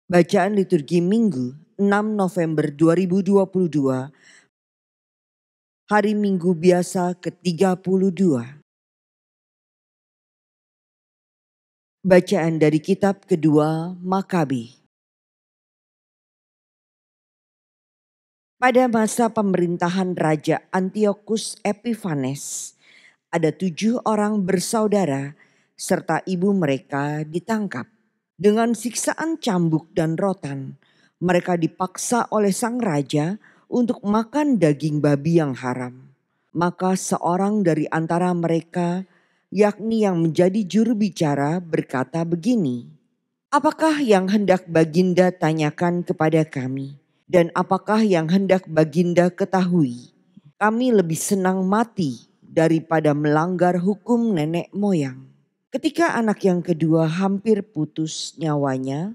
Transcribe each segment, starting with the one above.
Bacaan liturgi Minggu 6 November 2022, Hari Minggu Biasa ke-32. Bacaan dari kitab kedua Makabi. Pada masa pemerintahan Raja Antiochus Epiphanes, ada 7 orang bersaudara serta ibu mereka ditangkap. Dengan siksaan cambuk dan rotan, mereka dipaksa oleh sang raja untuk makan daging babi yang haram. Maka seorang dari antara mereka, yakni yang menjadi juru bicara, berkata begini, "Apakah yang hendak Baginda tanyakan kepada kami? Dan apakah yang hendak Baginda ketahui? Kami lebih senang mati daripada melanggar hukum nenek moyang." Ketika anak yang kedua hampir putus nyawanya,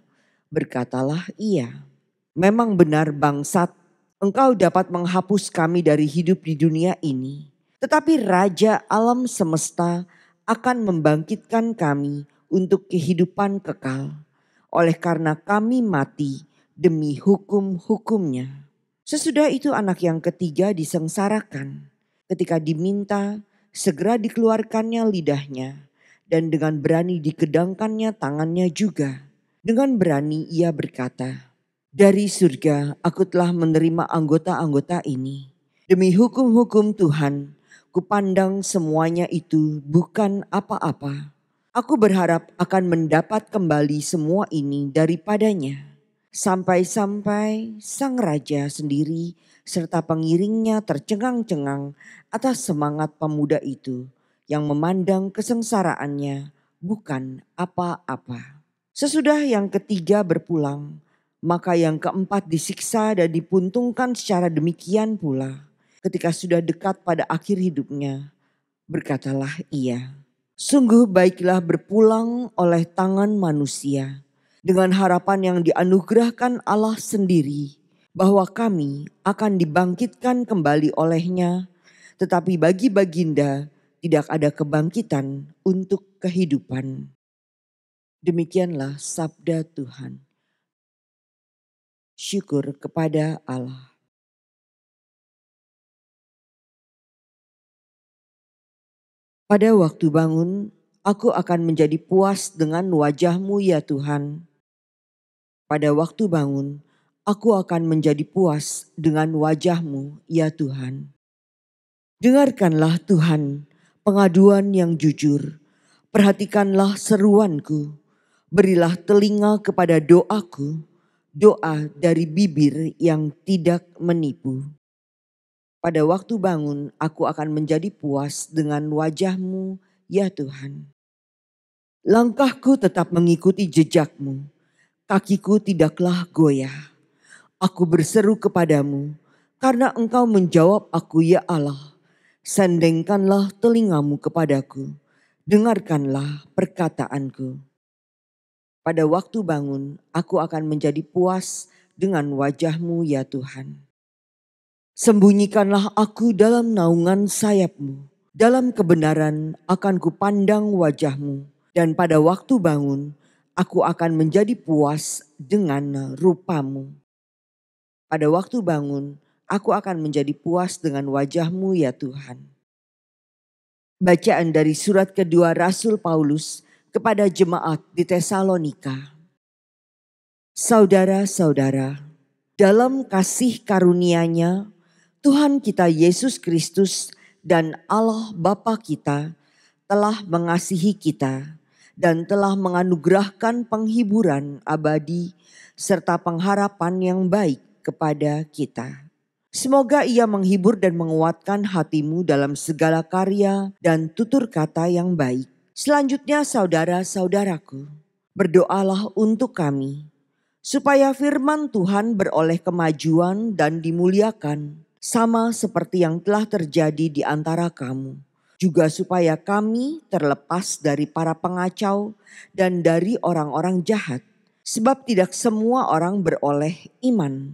berkatalah ia, "Memang benar bangsat, engkau dapat menghapus kami dari hidup di dunia ini. Tetapi Raja alam semesta akan membangkitkan kami untuk kehidupan kekal. Oleh karena kami mati demi hukum-hukumnya." Sesudah itu anak yang ketiga disengsarakan. Ketika diminta, segera dikeluarkannya lidahnya. Dan dengan berani dikedangkannya tangannya juga. Dengan berani ia berkata, "Dari surga aku telah menerima anggota-anggota ini. Demi hukum-hukum Tuhan, kupandang semuanya itu bukan apa-apa. Aku berharap akan mendapat kembali semua ini daripadanya." Sampai-sampai sang raja sendiri serta pengiringnya tercengang-cengang atas semangat pemuda itu yang memandang kesengsaraannya bukan apa-apa. Sesudah yang ketiga berpulang, maka yang keempat disiksa dan dipuntungkan secara demikian pula. Ketika sudah dekat pada akhir hidupnya, berkatalah ia, "Sungguh baiklah berpulang oleh tangan manusia, dengan harapan yang dianugerahkan Allah sendiri, bahwa kami akan dibangkitkan kembali olehnya, tetapi bagi Baginda tidak ada kebangkitan untuk kehidupan." Demikianlah sabda Tuhan. Syukur kepada Allah. Pada waktu bangun, aku akan menjadi puas dengan wajah-Mu ya Tuhan. Pada waktu bangun, aku akan menjadi puas dengan wajah-Mu ya Tuhan. Dengarkanlah Tuhan pengaduan yang jujur. Perhatikanlah seruanku. Berilah telinga kepada doaku. Doa dari bibir yang tidak menipu. Pada waktu bangun, aku akan menjadi puas dengan wajah-Mu ya Tuhan. Langkahku tetap mengikuti jejak-Mu. Kakiku tidaklah goyah. Aku berseru kepadamu karena Engkau menjawab aku ya Allah. Sendengkanlah telingamu kepadaku. Dengarkanlah perkataanku. Pada waktu bangun, aku akan menjadi puas dengan wajah-Mu ya Tuhan. Sembunyikanlah aku dalam naungan sayap-Mu. Dalam kebenaran akan kupandang wajah-Mu. Dan pada waktu bangun, aku akan menjadi puas dengan rupa-Mu. Pada waktu bangun, aku akan menjadi puas dengan wajah-Mu ya Tuhan. Bacaan dari surat kedua Rasul Paulus kepada jemaat di Tesalonika. Saudara-saudara, dalam kasih karunia-Nya, Tuhan kita Yesus Kristus dan Allah Bapa kita telah mengasihi kita dan telah menganugerahkan penghiburan abadi serta pengharapan yang baik kepada kita. Semoga Ia menghibur dan menguatkan hatimu dalam segala karya dan tutur kata yang baik. Selanjutnya saudara-saudaraku, berdoalah untuk kami, supaya firman Tuhan beroleh kemajuan dan dimuliakan, sama seperti yang telah terjadi di antara kamu. Juga supaya kami terlepas dari para pengacau dan dari orang-orang jahat. Sebab tidak semua orang beroleh iman.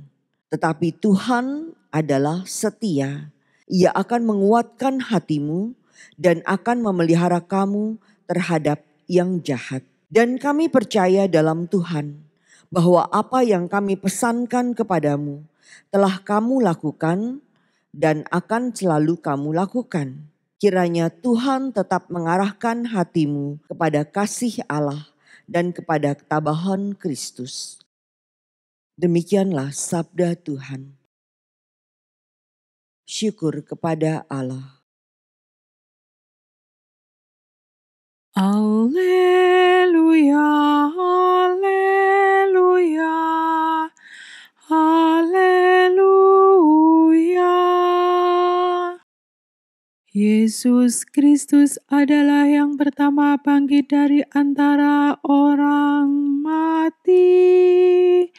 Tetapi Tuhan adalah setia. Ia akan menguatkan hatimu dan akan memelihara kamu terhadap yang jahat. Dan kami percaya dalam Tuhan bahwa apa yang kami pesankan kepadamu telah kamu lakukan dan akan selalu kamu lakukan. Kiranya Tuhan tetap mengarahkan hatimu kepada kasih Allah dan kepada ketabahan Kristus. Demikianlah sabda Tuhan. Syukur kepada Allah. Haleluya, haleluya, haleluya. Yesus Kristus adalah yang pertama bangkit dari antara orang mati.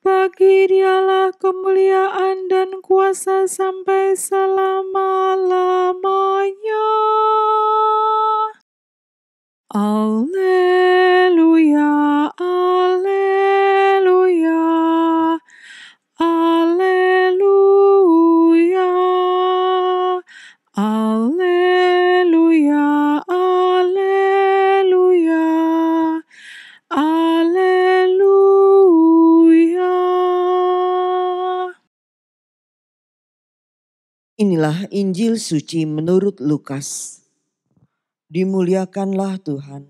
Bagi Dialah kemuliaan dan kuasa sampai selama-lamanya. Alleluia, alleluia, alleluia, alleluia, alleluia, alleluia. Inilah Injil suci menurut Lukas. Dimuliakanlah Tuhan.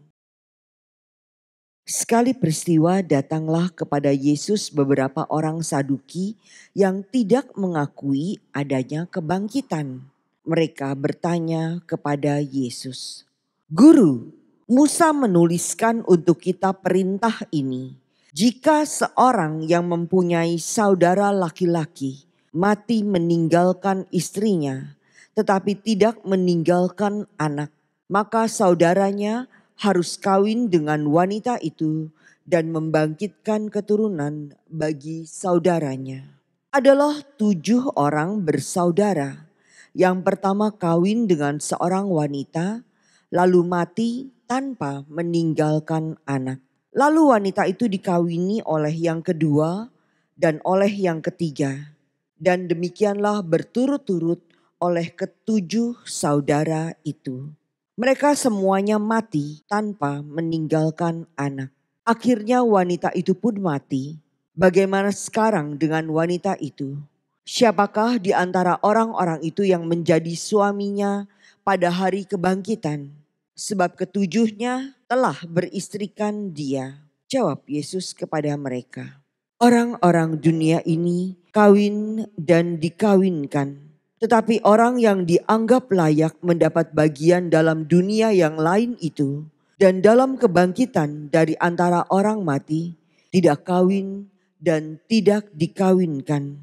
Sekali peristiwa datanglah kepada Yesus beberapa orang Saduki yang tidak mengakui adanya kebangkitan. Mereka bertanya kepada Yesus, "Guru, Musa menuliskan untuk kita perintah ini. Jika seorang yang mempunyai saudara laki-laki mati meninggalkan istrinya, tetapi tidak meninggalkan anak, maka saudaranya harus kawin dengan wanita itu dan membangkitkan keturunan bagi saudaranya." Adalah 7 orang bersaudara. Yang pertama kawin dengan seorang wanita, lalu mati tanpa meninggalkan anak. Lalu wanita itu dikawini oleh yang kedua dan oleh yang ketiga. Dan demikianlah berturut-turut oleh ketujuh saudara itu. Mereka semuanya mati tanpa meninggalkan anak. Akhirnya wanita itu pun mati. Bagaimana sekarang dengan wanita itu? Siapakah di antara orang-orang itu yang menjadi suaminya pada hari kebangkitan? Sebab ketujuhnya telah beristrikan dia. Jawab Yesus kepada mereka, "Orang-orang dunia ini kawin dan dikawinkan. Tetapi orang yang dianggap layak mendapat bagian dalam dunia yang lain itu dan dalam kebangkitan dari antara orang mati tidak kawin dan tidak dikawinkan.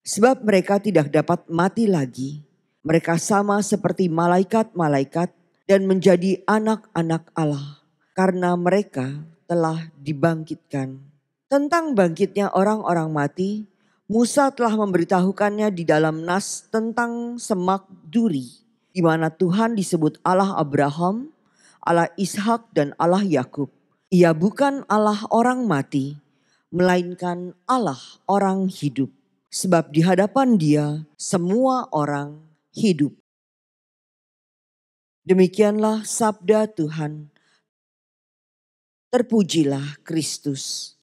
Sebab mereka tidak dapat mati lagi. Mereka sama seperti malaikat-malaikat dan menjadi anak-anak Allah karena mereka telah dibangkitkan." Tentang bangkitnya orang-orang mati, Musa telah memberitahukannya di dalam Nas tentang semak duri, di mana Tuhan disebut Allah Abraham, Allah Ishak dan Allah Yakub. Ia bukan Allah orang mati, melainkan Allah orang hidup. Sebab di hadapan Dia semua orang hidup. Demikianlah sabda Tuhan. Terpujilah Kristus.